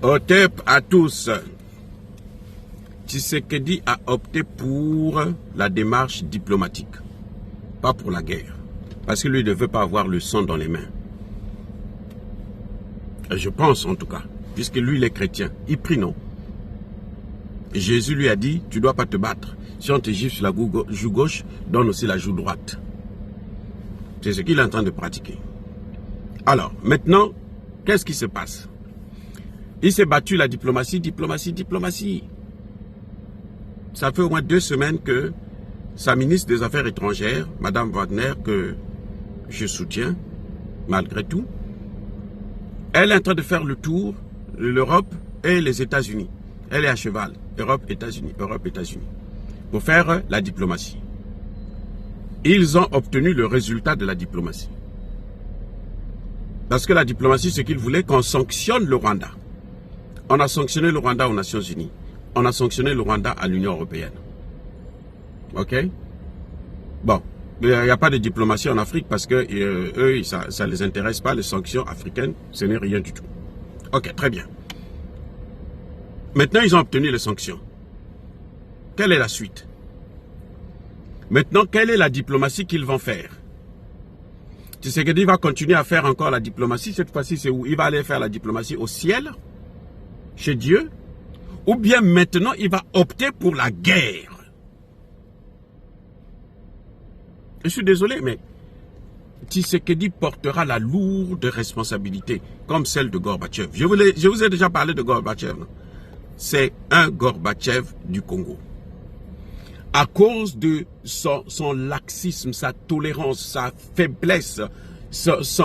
Otep à tous. Tshisekedi a opté pour la démarche diplomatique, pas pour la guerre. Parce que lui ne veut pas avoir le sang dans les mains. Je pense en tout cas, puisque lui il est chrétien. Il prie non. Et Jésus lui a dit, tu ne dois pas te battre. Si on te gifle sur la joue gauche, donne aussi la joue droite. C'est ce qu'il est en train de pratiquer. Alors, maintenant, qu'est-ce qui se passe? Il s'est battu la diplomatie. Ça fait au moins 2 semaines que sa ministre des Affaires étrangères, Madame Wagner, que je soutiens, malgré tout, elle est en train de faire le tour de l'Europe et les États-Unis. Elle est à cheval. Europe, États-Unis, pour faire la diplomatie. Ils ont obtenu le résultat de la diplomatie. Parce que la diplomatie, ce qu'ils voulaient, qu'on sanctionne le Rwanda. On a sanctionné le Rwanda aux Nations Unies. On a sanctionné le Rwanda à l'Union Européenne. Ok? Bon, il n'y a pas de diplomatie en Afrique parce que eux, ça ne les intéresse pas, les sanctions africaines, ce n'est rien du tout. Ok, très bien. Maintenant, ils ont obtenu les sanctions. Quelle est la suite? Maintenant, quelle est la diplomatie qu'ils vont faire? Tshisekedi va continuer à faire encore la diplomatie. Cette fois-ci, c'est où? Il va aller faire la diplomatie au ciel, chez Dieu, ou bien maintenant, il va opter pour la guerre. Je suis désolé, mais Tshisekedi portera la lourde responsabilité, comme celle de Gorbatchev. Je vous ai déjà parlé de Gorbatchev. C'est un Gorbatchev du Congo. À cause de son laxisme, sa tolérance, sa faiblesse, son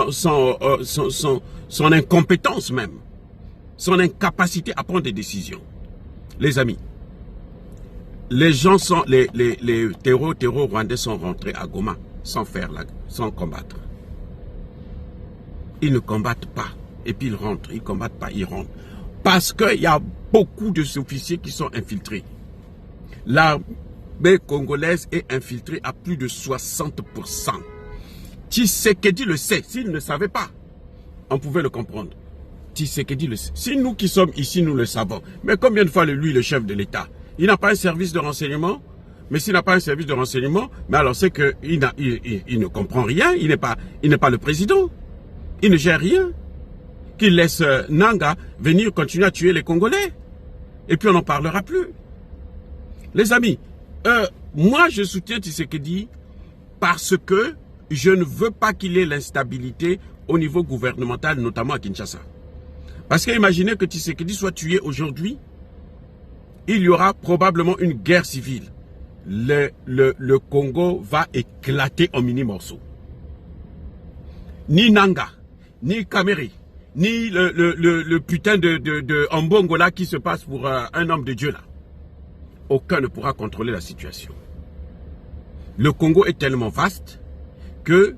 incompétence même, son incapacité à prendre des décisions. Les amis, les gens sont, les terreaux rwandais sont rentrés à Goma sans combattre. Ils ne combattent pas. Et puis ils rentrent. Ils ne combattent pas, ils rentrent. Parce qu'il y a beaucoup de officiers qui sont infiltrés. L'armée congolaise est infiltrée à plus de 60%. Tshisekedi le sait. S'il ne savait pas, on pouvait le comprendre. Tshisekedi le sait. Si nous qui sommes ici, nous le savons. Mais combien de fois lui, le chef de l'État, il n'a pas un service de renseignement? Mais s'il n'a pas un service de renseignement, mais alors c'est qu'il ne comprend rien. Il n'est pas le président. Il ne gère rien. Qu'il laisse Nanga venir continuer à tuer les Congolais. Et puis on n'en parlera plus. Les amis, moi je soutiens Tshisekedi parce que je ne veux pas qu'il y ait l'instabilité au niveau gouvernemental, notamment à Kinshasa. Parce qu'imaginez que Tshisekedi soit tué aujourd'hui, il y aura probablement une guerre civile. Le Congo va éclater en mini-morceaux. Ni Nanga, ni Kameri, ni le putain de Ambongo là qui se passe pour un homme de Dieu là. Aucun ne pourra contrôler la situation. Le Congo est tellement vaste que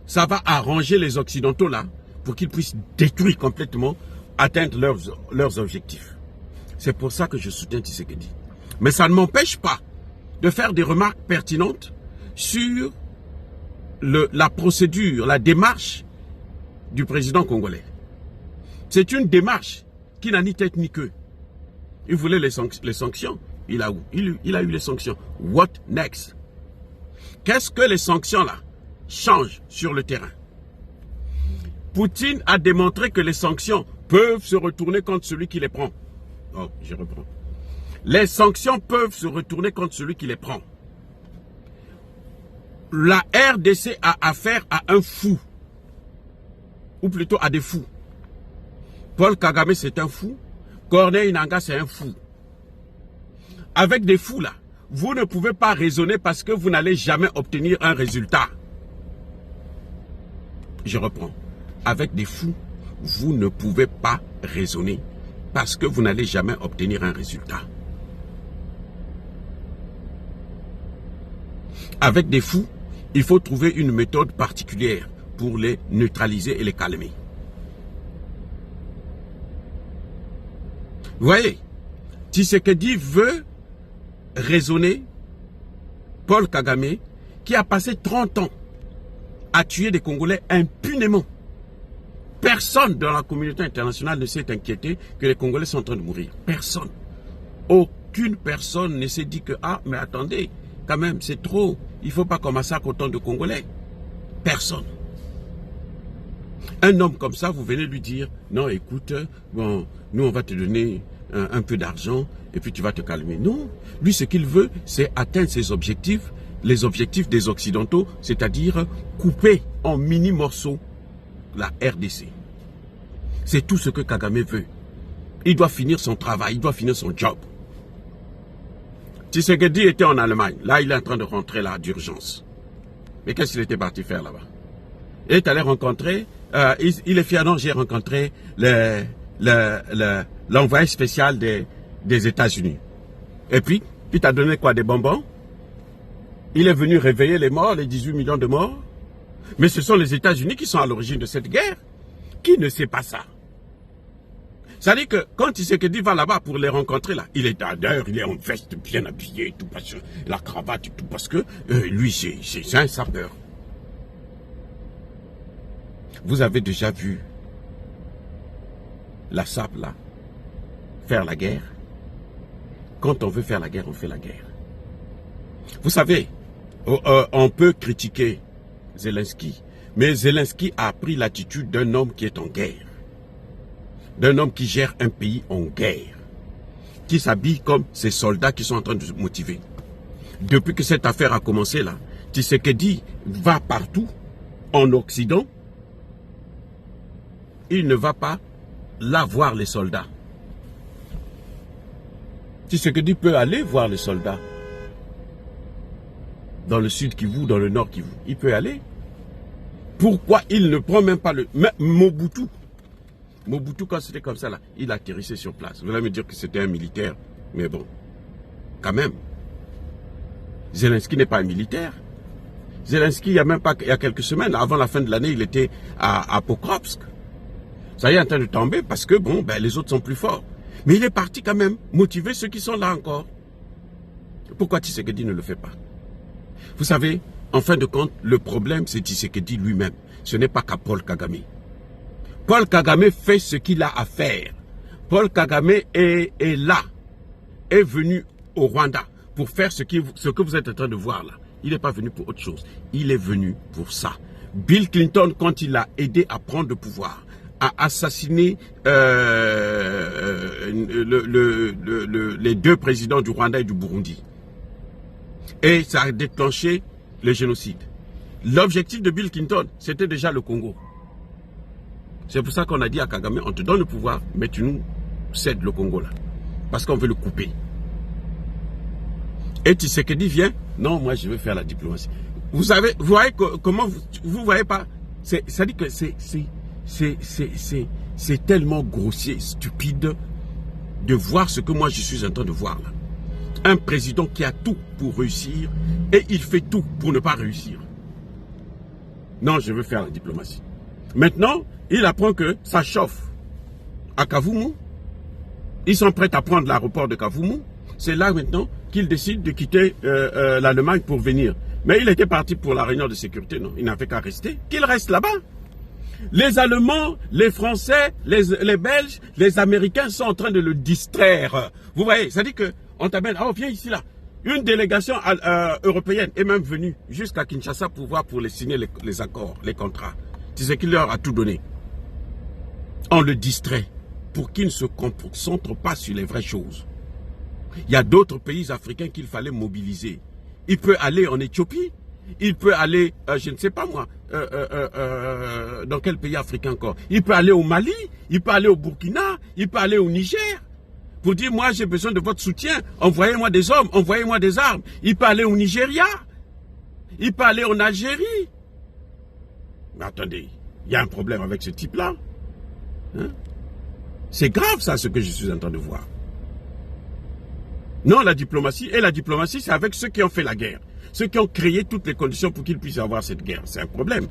ça va arranger les Occidentaux là pour qu'ils puissent détruire complètement, atteindre leurs objectifs. C'est pour ça que je soutiens Tshisekedi. Mais ça ne m'empêche pas de faire des remarques pertinentes sur la procédure, la démarche du président congolais. C'est une démarche qui n'a ni tête ni queue. Il voulait les sanctions. Il a eu les sanctions. What next? Qu'est-ce que les sanctions là changent sur le terrain? Poutine a démontré que les sanctions peuvent se retourner contre celui qui les prend. Oh, je reprends. Les sanctions peuvent se retourner contre celui qui les prend. La RDC a affaire à un fou. Ou plutôt à des fous. Paul Kagame c'est un fou. Corneille Nangaa c'est un fou. Avec des fous là, vous ne pouvez pas raisonner parce que vous n'allez jamais obtenir un résultat. Je reprends. Avec des fous, vous ne pouvez pas raisonner parce que vous n'allez jamais obtenir un résultat. Avec des fous, il faut trouver une méthode particulière pour les neutraliser et les calmer. Vous voyez, Tshisekedi veut raisonner Paul Kagame qui a passé 30 ans à tuer des Congolais impunément. Personne dans la communauté internationale ne s'est inquiété que les Congolais sont en train de mourir. Personne. Aucune personne ne s'est dit que, ah, mais attendez, quand même, c'est trop. Il ne faut pas qu'on massacre autant de Congolais. Personne. Un homme comme ça, vous venez lui dire, non, écoute, bon, nous, on va te donner un peu d'argent et puis tu vas te calmer. Non, lui, ce qu'il veut, c'est atteindre ses objectifs, les objectifs des Occidentaux, c'est-à-dire couper en mini-morceaux la RDC. C'est tout ce que Kagame veut. Il doit finir son travail, il doit finir son job. Tshisekedi était en Allemagne. Là, il est en train de rentrer là d'urgence. Mais qu'est-ce qu'il était parti faire là-bas? Il est allé rencontrer, il est fier, non, j'ai rencontré l'envoyé spécial des États-Unis. Et puis, il t'a donné quoi, des bonbons? Il est venu réveiller les morts, les 18 millions de morts. Mais ce sont les États-Unis qui sont à l'origine de cette guerre. Qui ne sait pas ça? Ça dit que quand Tshisekedi va là-bas pour les rencontrer, là, il est d'ailleurs, il est en veste bien habillé, tout parce que la cravate et tout, parce que lui, c'est un sapeur. Vous avez déjà vu la SAP, là, faire la guerre? Quand on veut faire la guerre, on fait la guerre. Vous savez, on peut critiquer Zelensky, mais Zelensky a pris l'attitude d'un homme qui est en guerre. D'un homme qui gère un pays en guerre. Qui s'habille comme ces soldats qui sont en train de se motiver. Depuis que cette affaire a commencé là, Tshisekedi va partout, en Occident. Il ne va pas là voir les soldats. Tshisekedi peut aller voir les soldats. Dans le sud Kivu, dans le nord Kivu. Il peut aller. Pourquoi il ne prend même pas le... Mobutu, quand c'était comme ça, là, il atterrissait sur place. Vous allez me dire que c'était un militaire. Mais bon, quand même. Zelensky n'est pas un militaire. Zelensky, il y a quelques semaines, avant la fin de l'année, il était à Pokrovsk. Ça y est en train de tomber parce que, bon, ben, les autres sont plus forts. Mais il est parti quand même motiver ceux qui sont là encore. Pourquoi Tshisekedi ne le fait pas? Vous savez, en fin de compte, le problème, c'est Tshisekedi lui-même. Ce n'est pas qu'à Paul Kagame. Paul Kagame fait ce qu'il a à faire. Paul Kagame est là, est venu au Rwanda pour faire ce que vous êtes en train de voir là. Il n'est pas venu pour autre chose. Il est venu pour ça. Bill Clinton, quand il l'a aidé à prendre le pouvoir, a assassiné les deux présidents du Rwanda et du Burundi. Et ça a déclenché le génocide. L'objectif de Bill Clinton, c'était déjà le Congo. C'est pour ça qu'on a dit à Kagame, on te donne le pouvoir, mais tu nous cèdes le Congo là. Parce qu'on veut le couper. Et Tshisekedi vient, non, moi je veux faire la diplomatie. Vous voyez comment, vous voyez pas, ça dit que c'est tellement grossier, stupide, de voir ce que moi je suis en train de voir là. Un président qui a tout pour réussir, et il fait tout pour ne pas réussir. Non, je veux faire la diplomatie. Maintenant, il apprend que ça chauffe à Kavumu. Ils sont prêts à prendre l'aéroport de Kavumu. C'est là maintenant qu'il décide de quitter l'Allemagne pour venir. Mais il était parti pour la réunion de sécurité, non? Il n'avait qu'à rester. Qu'il reste là-bas. Les Allemands, les Français, les Belges, les Américains sont en train de le distraire. Vous voyez, ça dit que on t'amène, oh viens ici là. Une délégation européenne est même venue jusqu'à Kinshasa pour les signer les accords, les contrats. Tu sais qu'il leur a tout donné. On le distrait pour qu'il ne se concentre pas sur les vraies choses. Il y a d'autres pays africains qu'il fallait mobiliser. Il peut aller en Éthiopie, il peut aller, je ne sais pas moi, dans quel pays africain encore. Il peut aller au Mali, il peut aller au Burkina, il peut aller au Niger. Pour dire, moi j'ai besoin de votre soutien, envoyez-moi des hommes, envoyez-moi des armes. Il peut aller au Nigeria, il peut aller en Algérie. Mais attendez, il y a un problème avec ce type-là. Hein? C'est grave ça, ce que je suis en train de voir. Non, la diplomatie, c'est avec ceux qui ont fait la guerre. Ceux qui ont créé toutes les conditions pour qu'ils puissent avoir cette guerre. C'est un problème.